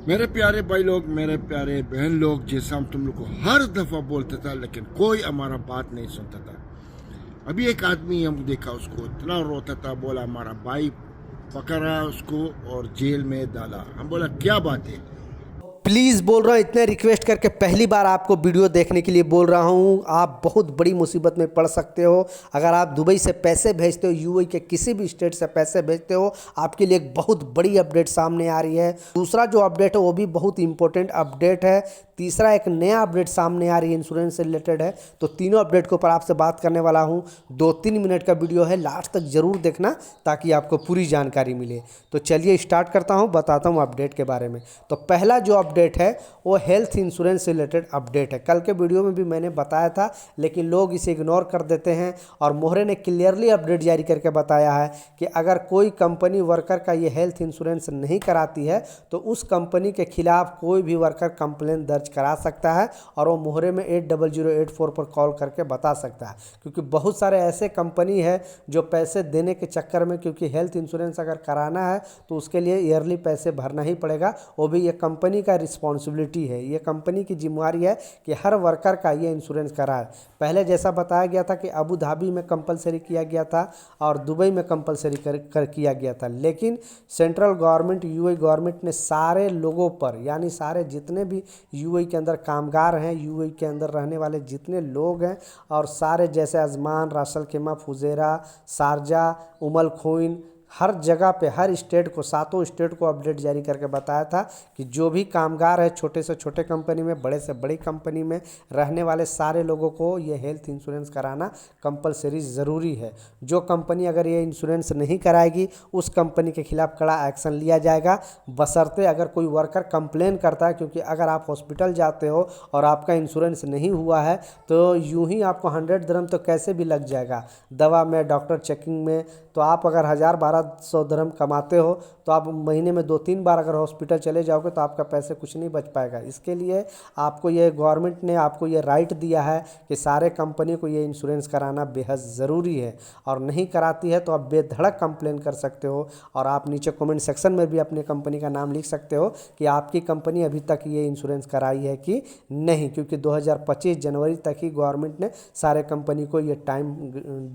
मेरे प्यारे भाई लोग, मेरे प्यारे बहन लोग, जैसा हम तुम लोग को हर दफ़ा बोलते था लेकिन कोई हमारा बात नहीं सुनता था। अभी एक आदमी हम देखा, उसको इतना रोता था, बोला हमारा भाई पकड़ा उसको और जेल में डाला। हम बोला क्या बात है। प्लीज़ बोल रहा हूँ, इतने रिक्वेस्ट करके पहली बार आपको वीडियो देखने के लिए बोल रहा हूँ। आप बहुत बड़ी मुसीबत में पड़ सकते हो। अगर आप दुबई से पैसे भेजते हो, यूएई के किसी भी स्टेट से पैसे भेजते हो, आपके लिए एक बहुत बड़ी अपडेट सामने आ रही है। दूसरा जो अपडेट है वो भी बहुत इंपॉर्टेंट अपडेट है। तीसरा एक नया अपडेट सामने आ रही है, इंश्योरेंस से रिलेटेड है। तो तीनों अपडेट के ऊपर आपसे बात करने वाला हूँ। 2-3 मिनट का वीडियो है, लास्ट तक ज़रूर देखना ताकि आपको पूरी जानकारी मिले। तो चलिए स्टार्ट करता हूँ, बताता हूँ अपडेट के बारे में। तो पहला जो अपडेट है वो हेल्थ इंश्योरेंस से रिलेटेड अपडेट है। कल के वीडियो में भी मैंने बताया था, लेकिन लोग इसे इग्नोर कर देते हैं। और मोहरे ने क्लियरली अपडेट जारी करके बताया है कि अगर कोई कंपनी वर्कर का ये हेल्थ इंश्योरेंस नहीं कराती है तो उस कंपनी के खिलाफ कोई भी वर्कर कंप्लेन दर्ज करा सकता है, और वो मोहरे में 80084 पर कॉल करके बता सकता है। क्योंकि बहुत सारे ऐसे कंपनी है जो पैसे देने के चक्कर में, क्योंकि हेल्थ इंश्योरेंस अगर कराना है तो उसके लिए ईयरली पैसे भरना ही पड़ेगा। वो भी ये कंपनी का रिस्पॉन्सिबिलिटी है, ये कंपनी की जिम्मेवारी है कि हर वर्कर का ये इंश्योरेंस कराए। पहले जैसा बताया गया था कि अबू धाबी में कंपलसरी किया गया था और दुबई में कंपलसरी किया गया था, लेकिन सेंट्रल गवर्नमेंट, यूएई गवर्नमेंट ने सारे लोगों पर, यानी सारे जितने भी यूएई के अंदर कामगार हैं, यूएई के अंदर रहने वाले जितने लोग हैं, और सारे जैसे अजमान, रासल खेमा, फुजेरा, शारजा, उमल खोइन, हर जगह पे, हर स्टेट को, 7 स्टेट को अपडेट जारी करके बताया था कि जो भी कामगार है, छोटे से छोटे कंपनी में, बड़े से बड़ी कंपनी में रहने वाले सारे लोगों को ये हेल्थ इंश्योरेंस कराना कंपलसरी ज़रूरी है। जो कंपनी अगर ये इंश्योरेंस नहीं कराएगी उस कंपनी के खिलाफ कड़ा एक्शन लिया जाएगा, बशर्ते अगर कोई वर्कर कंप्लेन करता है। क्योंकि अगर आप हॉस्पिटल जाते हो और आपका इंश्योरेंस नहीं हुआ है तो यूं ही आपको 100 दिरहम तो कैसे भी लग जाएगा, दवा में, डॉक्टर चेकिंग में। तो आप अगर 1000-1200 दिरहम कमाते हो तो आप महीने में 2-3 बार अगर हॉस्पिटल चले जाओगे तो आपका पैसे कुछ नहीं बच पाएगा। इसके लिए आपको ये गवर्नमेंट ने आपको ये राइट दिया है कि सारे कंपनी को ये इंश्योरेंस कराना बेहद ज़रूरी है, और नहीं कराती है तो आप बेधड़क कंप्लेन कर सकते हो। और आप नीचे कमेंट सेक्शन में भी अपनी कंपनी का नाम लिख सकते हो कि आपकी कंपनी अभी तक ये इंश्योरेंस कराई है कि नहीं, क्योंकि 2025 जनवरी तक ही गवर्नमेंट ने सारे कंपनी को ये टाइम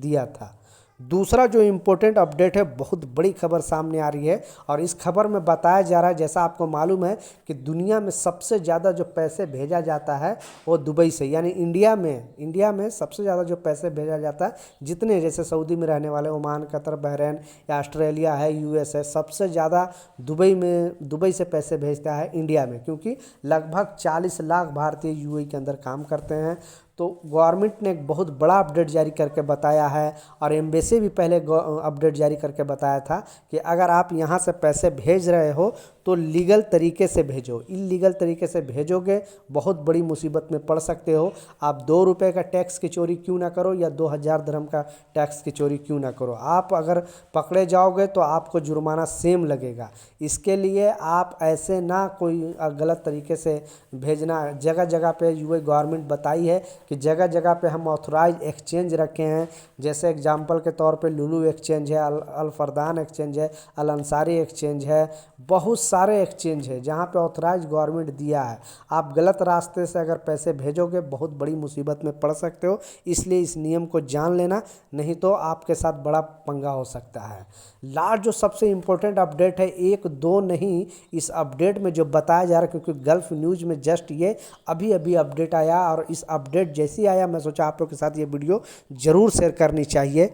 दिया था। दूसरा जो इम्पोर्टेंट अपडेट है, बहुत बड़ी खबर सामने आ रही है, और इस खबर में बताया जा रहा है, जैसा आपको मालूम है कि दुनिया में सबसे ज़्यादा जो पैसे भेजा जाता है वो दुबई से, यानी इंडिया में सबसे ज़्यादा जो पैसे भेजा जाता है, जितने जैसे सऊदी में रहने वाले, ओमान, कतर, बहरीन या ऑस्ट्रेलिया है, यूएस है, सबसे ज़्यादा दुबई से पैसे भेजता है इंडिया में। क्योंकि लगभग 40 लाख भारतीय यूएई के अंदर काम करते हैं। तो गवर्नमेंट ने एक बहुत बड़ा अपडेट जारी करके बताया है, और एम्बेसी भी पहले अपडेट जारी करके बताया था कि अगर आप यहाँ से पैसे भेज रहे हो तो लीगल तरीके से भेजो। इलीगल तरीके से भेजोगे बहुत बड़ी मुसीबत में पड़ सकते हो। आप 2 रुपये का टैक्स की चोरी क्यों ना करो, या 2000 दिरहम का टैक्स की चोरी क्यों ना करो, आप अगर पकड़े जाओगे तो आपको जुर्माना सेम लगेगा। इसके लिए आप ऐसे ना कोई गलत तरीके से भेजना। जगह जगह पे यूएई गवर्नमेंट बताई है कि जगह जगह पे हम ऑथराइज एक्सचेंज रखे हैं। जैसे एग्जांपल के तौर पे लुलु एक्सचेंज है, अल फरदान एक्सचेंज है, अल अंसारी एक्सचेंज है, बहुत सारे एक्सचेंज है जहां पे ऑथराइज गवर्नमेंट दिया है। आप गलत रास्ते से अगर पैसे भेजोगे बहुत बड़ी मुसीबत में पड़ सकते हो। इसलिए इस नियम को जान लेना, नहीं तो आपके साथ बड़ा पंगा हो सकता है। लास्ट जो सबसे इम्पोर्टेंट अपडेट है, 1-2 नहीं, इस अपडेट में जो बताया जा रहा है, क्योंकि गल्फ न्यूज़ में जस्ट ये अभी अभी अपडेट आया, और इस अपडेट जैसी आया मैं सोचा आप लोग के साथ ये वीडियो ज़रूर शेयर करनी चाहिए।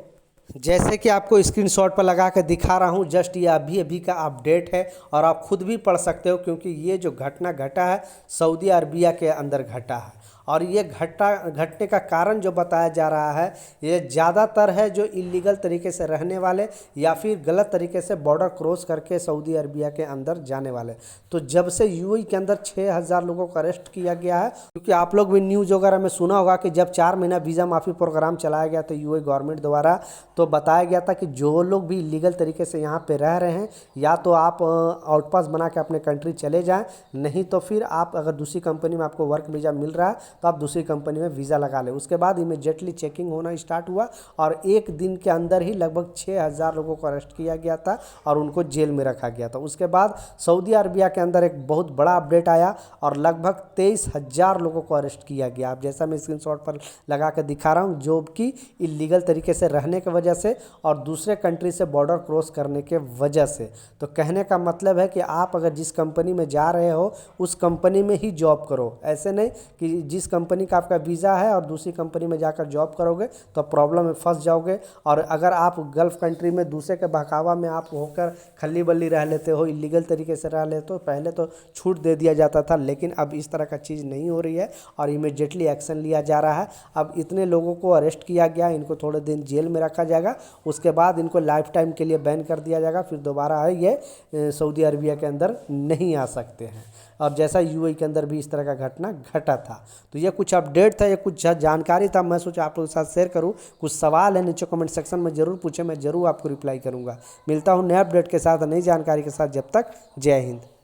जैसे कि आपको स्क्रीनशॉट पर लगा के दिखा रहा हूँ, जस्ट ये अभी अभी का अपडेट है, और आप खुद भी पढ़ सकते हो, क्योंकि ये जो घटना घटा है सऊदी अरबिया के अंदर घटा है। और ये घटने का कारण जो बताया जा रहा है, ये ज़्यादातर है जो इलीगल तरीके से रहने वाले या फिर गलत तरीके से बॉर्डर क्रॉस करके सऊदी अरबिया के अंदर जाने वाले। तो जब से यूएई के अंदर 6000 लोगों को अरेस्ट किया गया है, क्योंकि आप लोग भी न्यूज़ वगैरह में सुना होगा कि जब 4 महीना वीज़ा माफ़ी प्रोग्राम चलाया गया था यूएई गवर्नमेंट द्वारा, तो बताया गया था कि जो लोग भी इलीगल तरीके से यहाँ पे रह रहे हैं, या तो आप आउटपास बना के अपने कंट्री चले जाएं, नहीं तो फिर आप अगर दूसरी कंपनी में आपको वर्क वीज़ा मिल रहा है तो आप दूसरी कंपनी में वीज़ा लगा लें। उसके बाद इमीडिएटली चेकिंग होना स्टार्ट हुआ और एक दिन के अंदर ही लगभग 6,000 लोगों को अरेस्ट किया गया था और उनको जेल में रखा गया था। उसके बाद सऊदी अरबिया के अंदर एक बहुत बड़ा अपडेट आया और लगभग 23,000 लोगों को अरेस्ट किया गया। आप जैसा मैं स्क्रीनशॉट पर लगा कर दिखा रहा हूँ, जो कि इलीगल तरीके से रहने की वजह से और दूसरे कंट्री से बॉर्डर क्रॉस करने के वजह से। तो कहने का मतलब है कि आप अगर जिस कंपनी में जा रहे हो उस कंपनी में ही जॉब करो। ऐसे नहीं कि जिस कंपनी का आपका वीज़ा है और दूसरी कंपनी में जाकर जॉब करोगे तो प्रॉब्लम में फंस जाओगे। और अगर आप गल्फ़ कंट्री में दूसरे के बहकावा में आप होकर खल्ली बल्ली रह लेते हो, इलीगल तरीके से रह लेते हो, पहले तो छूट दे दिया जाता था, लेकिन अब इस तरह का चीज़ नहीं हो रही है और इमीडिएटली एक्शन लिया जा रहा है। अब इतने लोगों को अरेस्ट किया गया, इनको थोड़े दिन जेल में रखा जाएगा, उसके बाद इनको लाइफ टाइम के लिए बैन कर दिया जाएगा, फिर दोबारा है ये सऊदी अरबिया के अंदर नहीं आ सकते हैं। और जैसा यूएई के अंदर भी इस तरह का घटना घटा था। तो ये कुछ अपडेट था, ये कुछ जानकारी था, मैं सोचा आप लोगों के साथ शेयर करूं। कुछ सवाल है नीचे कमेंट सेक्शन में ज़रूर पूछें, मैं ज़रूर आपको रिप्लाई करूंगा। मिलता हूं नए अपडेट के साथ, नई जानकारी के साथ। जब तक जय हिंद।